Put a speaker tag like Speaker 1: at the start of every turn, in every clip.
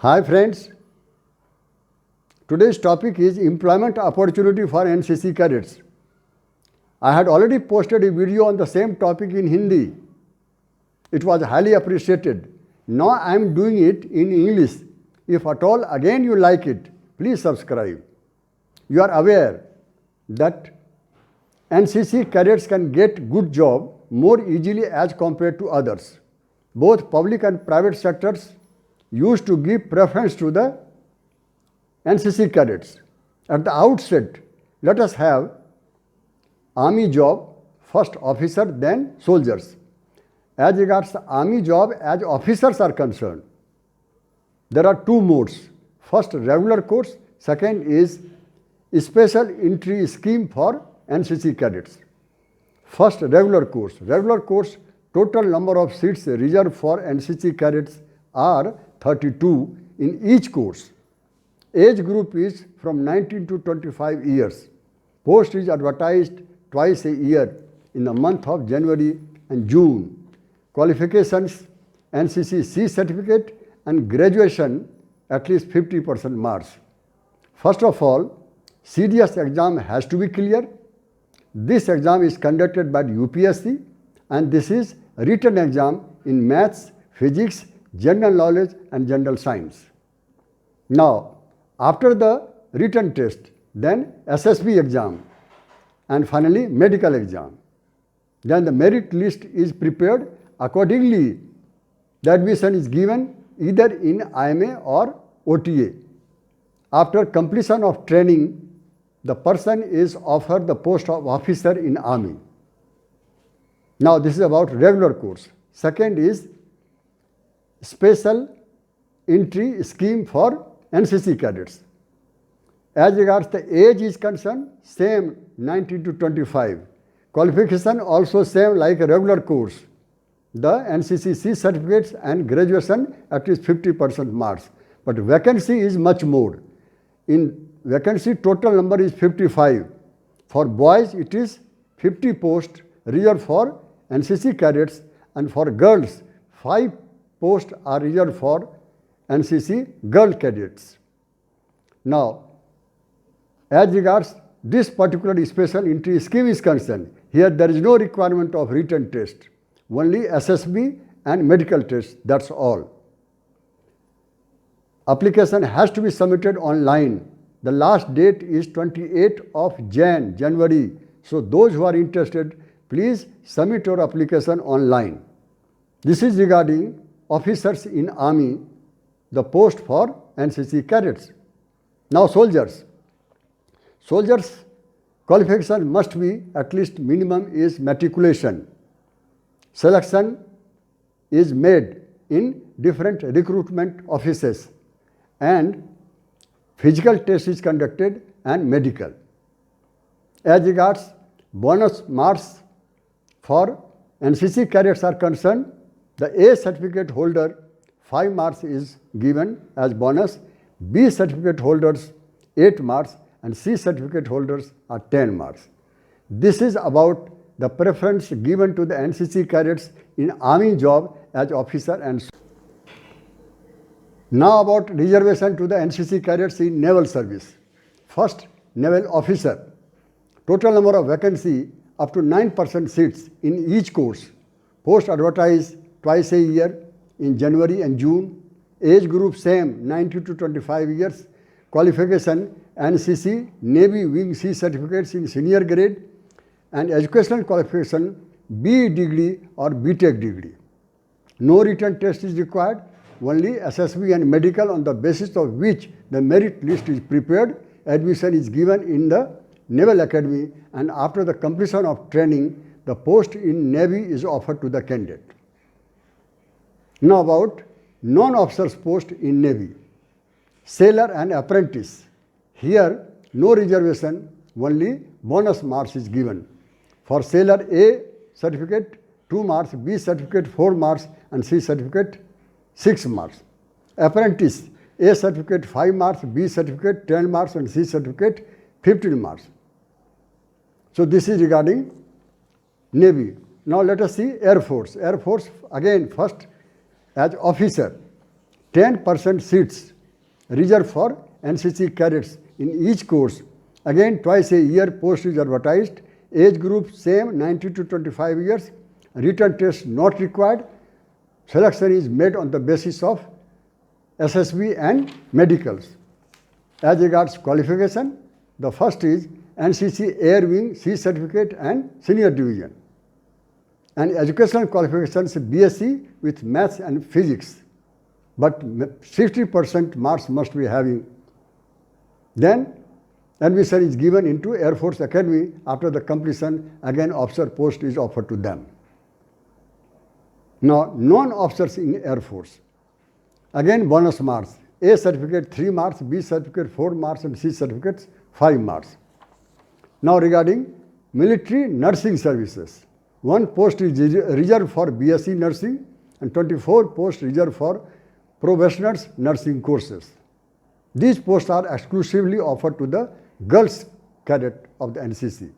Speaker 1: Hi friends, today's topic is employment opportunity for NCC cadets. I had already posted a video on the same topic in Hindi. It was highly appreciated. Now I am doing it in English. If at all again you like it, please subscribe. You are aware that NCC cadets can get good job more easily as compared to others. Both public and private sectors used to give preference to the NCC cadets. At the outset, let us have army job, first officer, then soldiers. As regards the army job, as officers are concerned, there are two modes. First, regular course. Second is special entry scheme for NCC cadets. First, regular course. Regular course, total number of seats reserved for NCC cadets are 32 in each course. Age group is from 19 to 25 years. Post is advertised twice a year in the month of January and June. Qualifications, NCC C certificate and graduation at least 50% marks. First of all, CDS exam has to be clear. This exam is conducted by the UPSC and this is written exam in maths, physics, general knowledge and general science. Now, after the written test, then SSB exam and finally medical exam. Then the merit list is prepared. Accordingly, the admission is given either in IMA or OTA. After completion of training, the person is offered the post of officer in army. Now this is about regular course. Second is special entry scheme for NCC cadets. As regards the age is concerned, same 19 to 25. Qualification also same like a regular course. The NCC C certificates and graduation at least 50% marks. But vacancy is much more. In vacancy total number is 55. For boys it is 50 posts reserved for NCC cadets and for girls 5 posts are reserved for NCC girl cadets. Now, as regards this particular special entry scheme is concerned, here there is no requirement of written test, only SSB and medical test, that's all. Application has to be submitted online. The last date is 28th of January. So those who are interested, please submit your application online. This is regarding officers in army, the post for NCC cadets. Now soldiers. Soldiers qualification must be at least minimum is matriculation. Selection is made in different recruitment offices and physical test is conducted and medical. As regards bonus marks for NCC cadets are concerned, the A certificate holder 5 marks is given as bonus, B certificate holders 8 marks and C certificate holders are 10 marks. This is about the preference given to the NCC cadets in army job as officer and now about reservation to the NCC cadets in naval service. First, naval officer. Total number of vacancy up to 9% seats in each course. Post advertised twice a year in January and June. Age group same 19 to 25 years. Qualification NCC Navy Wing C certificates in senior grade and educational qualification BE degree or BTech degree. No written test is required. Only SSB and medical on the basis of which the merit list is prepared. Admission is given in the Naval Academy and after the completion of training, the post in Navy is offered to the candidate. Now about non-officers post in Navy. Sailor and apprentice. Here no reservation, only bonus marks is given. For sailor A certificate 2 marks, B certificate 4 marks and C certificate 6 marks. Apprentice, A certificate 5 marks, B certificate 10 marks and C certificate 15 marks. So this is regarding Navy. Now let us see Air Force. Air Force again first as officer 10% seats reserved for NCC cadets in each course. Again, twice a year post is advertised. Age group same, 19 to 25 years. Written test not required. Selection is made on the basis of SSB and medicals. As regards qualification, the first is NCC Air Wing C certificate and senior division. And educational qualifications BSc with maths and physics. But 60% marks must be having. Then admission is given into Air Force Academy. After the completion, again officer post is offered to them. Now, non-officers in Air Force. Again bonus marks. A certificate 3 marks, B certificate 4 marks and C certificates 5 marks. Now regarding military nursing services. 1 post is reserved for BSc nursing and 24 posts reserved for probationers nursing courses. These posts are exclusively offered to the girls cadet of the NCC.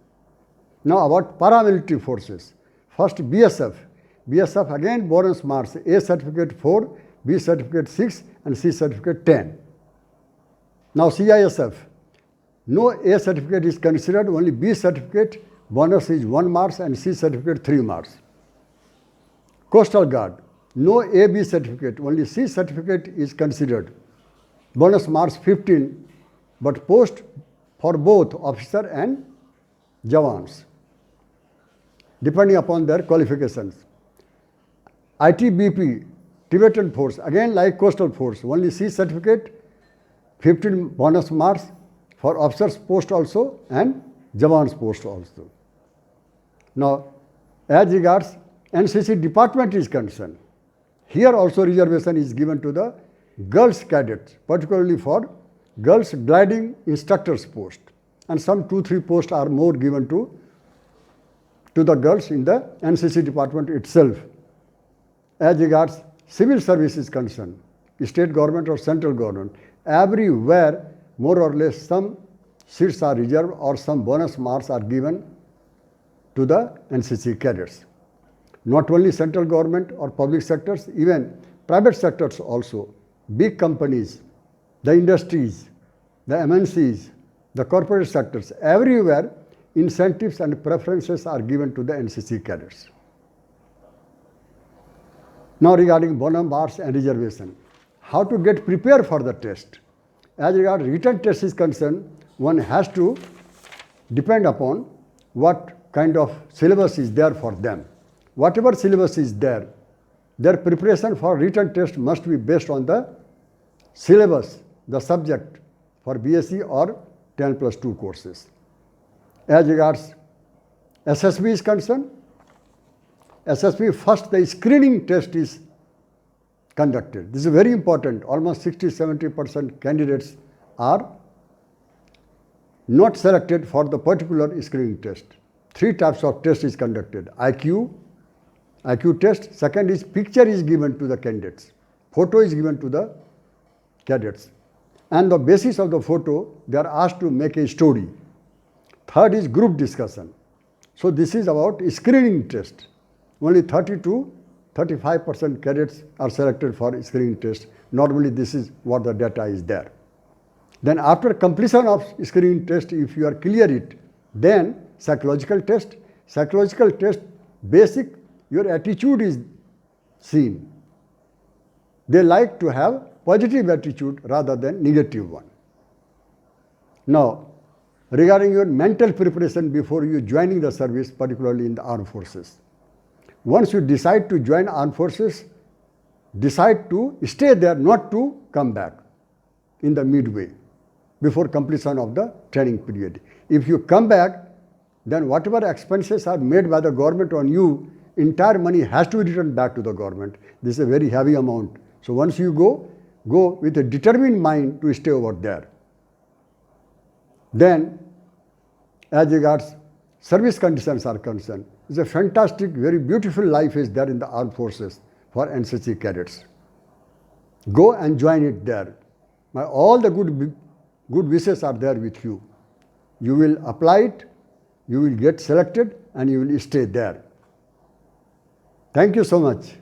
Speaker 1: Now about paramilitary forces. First BSF. BSF again bonus marks. A certificate 4, B certificate 6 and C certificate 10. Now CISF. No A certificate is considered, only B certificate bonus is 1 marks and C certificate 3 marks. Coastal Guard. No A, B certificate, only C certificate is considered. Bonus marks 15, but post for both officer and Jawans, depending upon their qualifications. ITBP, Tibetan Force, again like Coastal Force, only C certificate, 15 bonus marks for officers post also and Jawans post also. Now, as regards NCC department is concerned, here also reservation is given to the girls cadets, particularly for girls gliding instructors post, and some 2-3 posts are more given to the girls in the NCC department itself. As regards civil service is concerned, state government or central government, everywhere more or less some seats are reserved or some bonus marks are given to the NCC cadets. Not only central government or public sectors, even private sectors also, big companies, the industries, the MNCs, the corporate sectors, everywhere incentives and preferences are given to the NCC cadets. Now regarding bonus marks and reservation, how to get prepared for the test. As regards written test is concerned, one has to depend upon what kind of syllabus is there for them. Whatever syllabus is there, their preparation for written test must be based on the syllabus, the subject for BSc or 10+2 courses. As regards SSB is concerned, SSB first the screening test is conducted. This is very important. Almost 60-70% candidates are not selected for the particular screening test. 3 types of test is conducted. IQ test. Second is picture is given to the candidates. Photo is given to the cadets. And the basis of the photo, they are asked to make a story. Third is group discussion. So this is about screening test. Only 30 to 35% cadets are selected for screening test. Normally this is what the data is there. Then after completion of screening test, if you are clear it, then psychological test. Psychological test, basic, your attitude is seen. They like to have positive attitude rather than negative one. Now, regarding your mental preparation before you joining the service, particularly in the armed forces. Once you decide to join armed forces, decide to stay there, not to come back in the midway before completion of the training period. If you come back, then whatever expenses are made by the government on you, entire money has to be returned back to the government. This is a very heavy amount. So once you go with a determined mind to stay over there. Then, as regards service conditions are concerned, it's a fantastic, very beautiful life is there in the armed forces for NCC cadets. Go and join it there. All the good wishes are there with you. You will apply it, you will get selected, and you will stay there. Thank you so much.